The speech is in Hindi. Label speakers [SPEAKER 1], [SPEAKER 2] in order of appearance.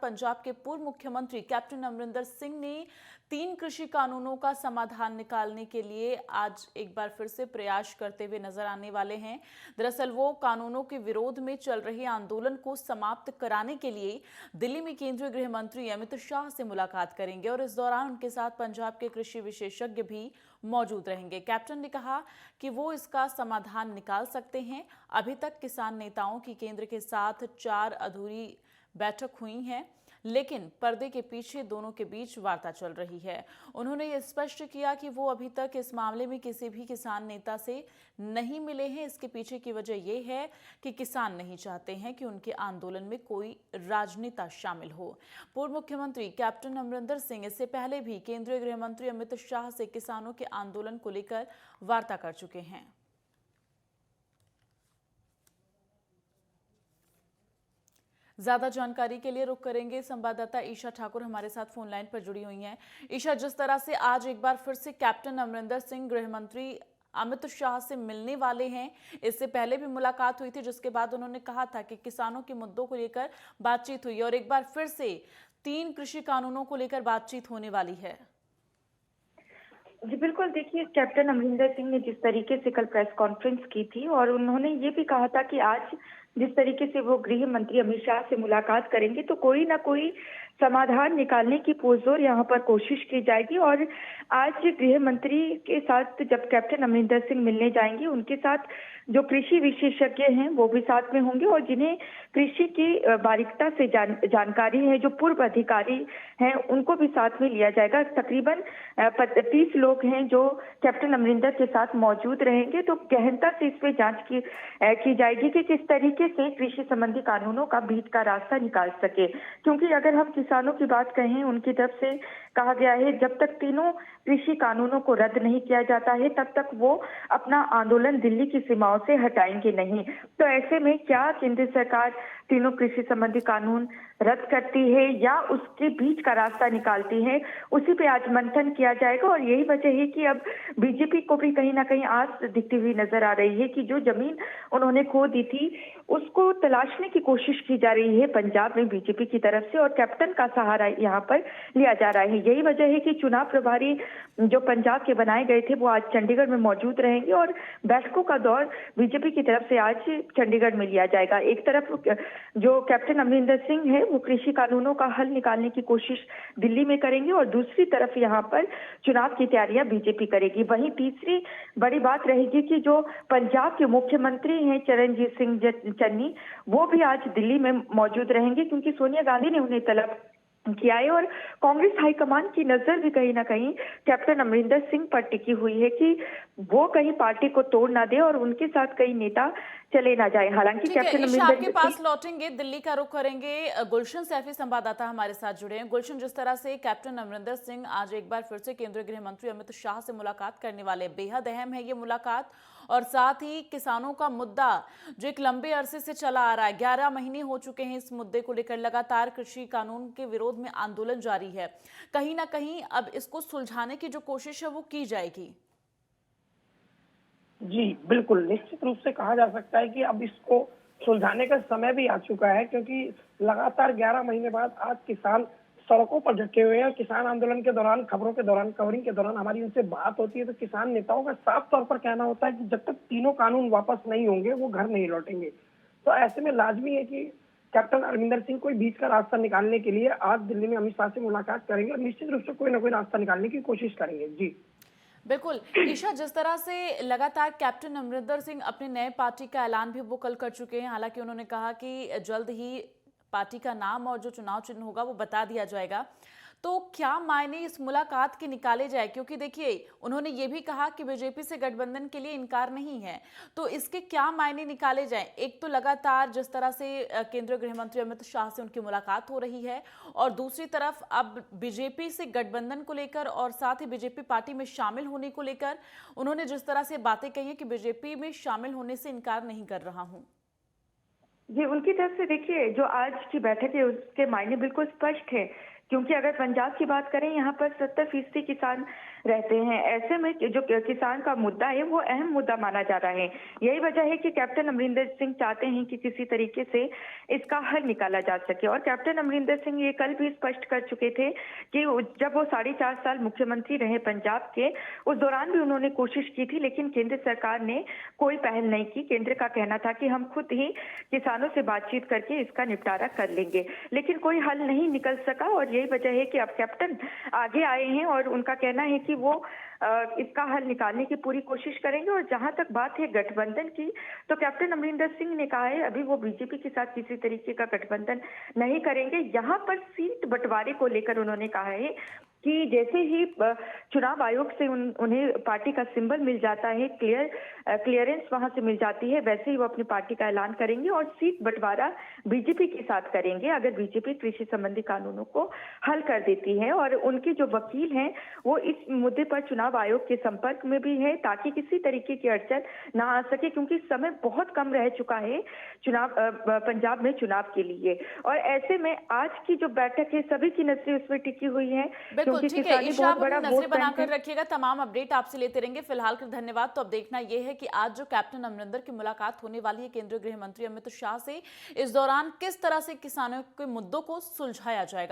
[SPEAKER 1] पंजाब के पूर्व मुख्यमंत्री कैप्टन अमरिंदर सिंह ने 3 कृषि कानूनों का समाधान निकालने के लिए आज एक बार फिर से प्रयास करते हुए नजर आने वाले हैं। दरअसल वो कानूनों के विरोध में चल रहे आंदोलन को समाप्त कराने के लिए दिल्ली में केंद्रीय गृह मंत्री अमित शाह से मुलाकात करेंगे और इस दौरान उनके साथ पंजाब के कृषि विशेषज्ञ भी मौजूद रहेंगे। कैप्टन ने कहा कि वो इसका समाधान निकाल सकते हैं। अभी तक किसान नेताओं की केंद्र के साथ 4 अधूरी बैठक हुई हैं, लेकिन पर्दे के पीछे दोनों के बीच वार्ता चल रही है। उन्होंने ये स्पष्ट किया कि वो अभी तक इस मामले में किसी भी किसान नेता से नहीं मिले हैं। इसके पीछे की वजह ये है कि किसान नहीं चाहते हैं कि उनके आंदोलन में कोई राजनेता शामिल हो। पूर्व मुख्यमंत्री कैप्टन अमरिंदर सिंह इससे पहले भी केंद्रीय गृह मंत्री अमित शाह से किसानों के आंदोलन को लेकर वार्ता कर चुके हैं। ज्यादा जानकारी के लिए रुख करेंगे संवाददाता ईशा ठाकुर हमारे साथ फोन लाइन पर जुड़ी हुई हैं। ईशा, जिस तरह से आज एक बार फिर से कैप्टन अमरिंदर सिंह गृह मंत्री अमित शाह से मिलने वाले हैं, इससे पहले भी मुलाकात हुई थी जिसके बाद उन्होंने कहा था कि किसानों के मुद्दों को लेकर बातचीत हुई और एक बार फिर से 3 कृषि कानूनों को लेकर बातचीत होने वाली है।
[SPEAKER 2] जी बिल्कुल, देखिए कैप्टन अमरिंदर सिंह ने जिस तरीके से कल प्रेस कॉन्फ्रेंस की थी और उन्होंने ये भी कहा था कि आज जिस तरीके से वो गृह मंत्री अमित शाह से मुलाकात करेंगे तो कोई ना कोई समाधान निकालने की पुरजोर यहाँ पर कोशिश की जाएगी। और आज गृह मंत्री के साथ जब कैप्टन अमरिंदर सिंह मिलने जाएंगे, उनके साथ जो कृषि विशेषज्ञ हैं वो भी साथ में होंगे और जिन्हें कृषि की बारीकता से जानकारी है, जो पूर्व अधिकारी हैं, उनको भी साथ में लिया जाएगा। तकरीबन 30 लोग हैं जो कैप्टन अमरिंदर के साथ मौजूद रहेंगे। तो गहनता से इस पे जांच की जाएगी कि किस तरीके से कृषि संबंधी कानूनों का बीच का रास्ता निकाल सके। क्योंकि अगर हम किसानों की बात कहें, उनकी तरफ से कहा गया है जब तक तीनों कृषि कानूनों को रद्द नहीं किया जाता है तब तक वो अपना आंदोलन दिल्ली की सीमाओं से हटाएंगे नहीं। तो ऐसे में क्या केंद्र सरकार तीनों कृषि संबंधी कानून रद्द करती है या उसके बीच का रास्ता निकालती है, उसी पे आज मंथन किया जाएगा। और यही वजह है कि अब बीजेपी को भी कहीं ना कहीं आस दिखती हुई नजर आ रही है कि जो जमीन उन्होंने खो दी थी उसको तलाशने की कोशिश की जा रही है पंजाब में बीजेपी की तरफ से और कैप्टन का सहारा यहाँ पर लिया जा रहा है। यही वजह है कि चुनाव प्रभारी जो पंजाब के बनाए गए थे वो आज चंडीगढ़ में मौजूद रहेंगे और बैठकों का दौर बीजेपी की तरफ से आज चंडीगढ़ में लिया जाएगा। एक तरफ जो कैप्टन अमरिंदर सिंह है वो कृषि कानूनों का हल निकालने की कोशिश दिल्ली में करेंगे और दूसरी तरफ यहाँ पर चुनाव की तैयारियां बीजेपी करेगी। वहीं तीसरी बड़ी बात रहेगी कि जो पंजाब के मुख्यमंत्री हैं चरणजीत सिंह चन्नी, वो भी आज दिल्ली में मौजूद रहेंगे क्योंकि सोनिया गांधी ने उन्हें तलब किया है और कांग्रेस हाईकमान की नजर भी कहीं ना कहीं कैप्टन अमरिंदर सिंह पर टिकी हुई है कि वो कहीं पार्टी को तोड़ ना दे और उनके साथ कई नेता चले ना जाए। हालांकि कैप्टन अमरिंदर
[SPEAKER 1] आपके पास लौटेंगे, दिल्ली का रुख करेंगे। गुलशन सैफी संवाददाता हमारे साथ जुड़े हैं। गुलशन, जिस तरह से कैप्टन अमरिंदर सिंह आज एक बार फिर से केंद्रीय गृह मंत्री अमित शाह से मुलाकात करने वाले, बेहद अहम है ये मुलाकात और साथ ही किसानों का मुद्दा जो एक लंबे अरसे से चला आ रहा है, 11 महीने हो चुके हैं इस मुद्दे को लेकर, लगातार कृषि कानून के विरोध में आंदोलन जारी है। कहीं ना कहीं अब इसको सुलझाने की जो कोशिश है वो की जाएगी।
[SPEAKER 3] जी बिल्कुल, निश्चित रूप से कहा जा सकता है कि अब इसको सुलझाने का समय भी आ चुका है क्योंकि लगातार 11 महीने बाद आज किसान सड़कों पर डटे हुए हैं। किसान आंदोलन के दौरान, खबरों के दौरान, कवरिंग के दौरान हमारी उनसे बात होती है तो किसान नेताओं का साफ तौर पर कहना होता है कि जब तक तीनों कानून वापस नहीं होंगे वो घर नहीं लौटेंगे। तो ऐसे में लाजमी है कि कैप्टन अमरिंदर सिंह कोई बीच का रास्ता निकालने के लिए आज दिल्ली में अमित शाह से मुलाकात करेंगे और निश्चित रूप से कोई ना कोई रास्ता निकालने की कोशिश करेंगे। जी
[SPEAKER 1] बिल्कुल ईशा, जिस तरह से लगातार कैप्टन अमरिंदर सिंह अपने नए पार्टी का ऐलान भी वो कल कर चुके हैं। हालांकि उन्होंने कहा कि जल्द ही पार्टी का नाम और जो चुनाव चिन्ह होगा वो बता दिया जाएगा। तो क्या मायने इस मुलाकात के निकाले जाए, क्योंकि देखिए उन्होंने ये भी कहा कि बीजेपी से गठबंधन के लिए इनकार नहीं है, तो इसके क्या मायने निकाले जाएं? एक तो लगातार जिस तरह से केंद्रीय गृह मंत्री अमित शाह से उनकी मुलाकात हो रही है और दूसरी तरफ अब बीजेपी से गठबंधन को लेकर और साथ ही बीजेपी पार्टी में शामिल होने को लेकर उन्होंने जिस तरह से बातें कही है कि बीजेपी में शामिल होने से इनकार नहीं कर रहा हूं।
[SPEAKER 2] जी, उनकी तरफ से देखिए जो आज की बैठक है उसके मायने बिल्कुल स्पष्ट है क्योंकि अगर पंजाब की बात करें, यहाँ पर 70% किसान रहते हैं। ऐसे में जो किसान का मुद्दा है वो अहम मुद्दा माना जा रहा है। यही वजह है कि कैप्टन अमरिंदर सिंह चाहते हैं कि किसी तरीके से इसका हल निकाला जा सके। और कैप्टन अमरिंदर सिंह ये कल भी स्पष्ट कर चुके थे कि जब वो 4.5 साल मुख्यमंत्री रहे पंजाब के, उस दौरान भी उन्होंने कोशिश की थी, लेकिन केंद्र सरकार ने कोई पहल नहीं की। केंद्र का कहना था कि हम खुद ही किसानों से बातचीत करके इसका निपटारा कर लेंगे, लेकिन कोई हल नहीं निकल सका। और यही वजह है कि अब कैप्टन आगे आए हैं और उनका कहना है कि वो इसका हल निकालने की पूरी कोशिश करेंगे। और जहां तक बात है गठबंधन की, तो कैप्टन अमरिंदर सिंह ने कहा है अभी वो बीजेपी के साथ किसी तरीके का गठबंधन नहीं करेंगे। यहाँ पर सीट बंटवारे को लेकर उन्होंने कहा है कि जैसे ही चुनाव आयोग से उन्हें पार्टी का सिंबल मिल जाता है, क्लियरेंस वहां से मिल जाती है, वैसे ही वो अपनी पार्टी का ऐलान करेंगे और सीट बंटवारा बीजेपी के साथ करेंगे अगर बीजेपी कृषि संबंधी कानूनों को हल कर देती है। और उनके जो वकील हैं वो इस मुद्दे पर चुनाव आयोग के संपर्क में भी है ताकि किसी तरीके की अड़चन ना आ सके, क्योंकि समय बहुत कम रह चुका है चुनाव पंजाब में चुनाव के लिए। और ऐसे में आज की जो बैठक है सभी की नजरें उसमें टिकी हुई है।
[SPEAKER 1] बिल्कुल ठीक है ईशा, आप अपनी नजरें बनाकर रखिएगा, तमाम अपडेट आपसे लेते रहेंगे। फिलहाल के धन्यवाद। तो अब देखना यह है कि आज जो कैप्टन अमरिंदर की मुलाकात होने वाली है केंद्रीय गृह मंत्री अमित शाह से, इस दौरान किस तरह से किसानों के मुद्दों को सुलझाया जाएगा।